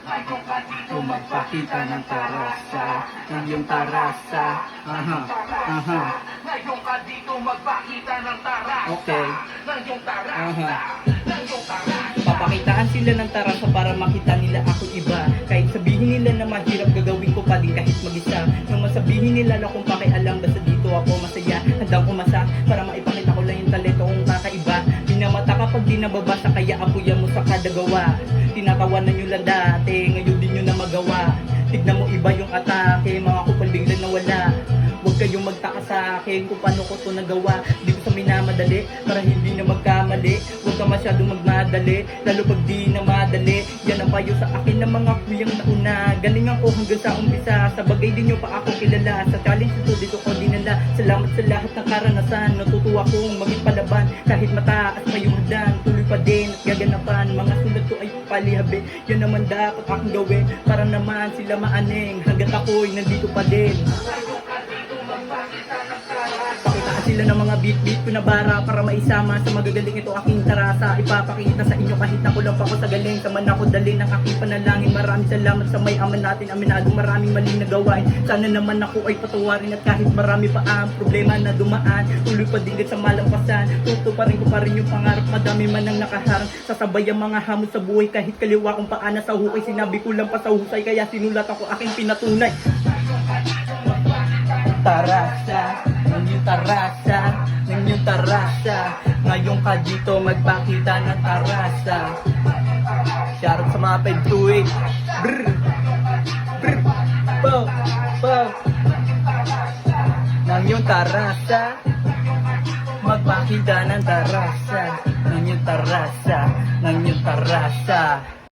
Magpakita ng tarasa, ng iyong tarasa. Aha, aha. Ngayon ka dito magpakita ng tarasa. Okay. Ng iyong tarasa. Aha. Ng iyong tarasa. Papakitaan sila ng tarasa para makita nila ako iba. Kahit sabihin nila na mahirap, gagawin ko pa din kahit mag-isa. Nung masabihin nila na kung pakialam, basta dito ako masaya. Handang umasa para maipakita ko lang yung talento kong kakaiba. Pinamata kapag di nababasa, kaya apuyan mo sa kada gawa. Tinatawanan nyo lang dati, ngayon din nyo na magawa. Tignan mo iba yung atake, mga kupal biglang nawala. Huwag kayong magtaka sa akin kung paano ko to nagawa. Di ko sa minamadali, para hindi na magkamali. Huwag ka masyadong magmadali, lalo pag di na madali. Yan ang payo sa akin ng mga kuyang nauna. Galingan ko hanggang sa umpisa, sa bagay din nyo pa ako kilala. Sa challenge ito dito ko dinala. Salamat sa lahat ng karanasan, natutuwa kong maging palaban. Kahit mataas pa yung hagdan, tuloy pa din at gaganapan. Mga sulat ko ay palihabi, yan naman dapat akong gawin. Para naman sila maaning, hanggat ako'y nandito pa din. Pakitaan sila ng mga beat ko na bara para maisama sa magagaling ito aking tarasa. Ipapakita sa inyo kahit ako lang pa ako sa galing. Saman ako dalhin ng aking panalangin. Maraming salamat sa may ama natin. Aminadong maraming maling na gawain. Sana naman ako ay patawarin at kahit marami pa ang problema na dumaan, tuloy pa din sa malampasan. Tutuparin ko pa rin yung pangarap. Madami man ang nakaharang. Sasabay ang mga hamon sa buhay kahit kaliwa kong paana sa hukay. Sinabi ko lang pa sa husay kaya sinulat ako aking pinatunay. Tarasa, ng iyong tarasa, ng iyong tarasa. Ngayon ka dito magpakita ng tarasa. Shoutout sa mga 528. Brr, brr, pow, pow. Ng iyong tarasa, magpakita ng tarasa. Ng iyong tarasa, ng iyong tarasa.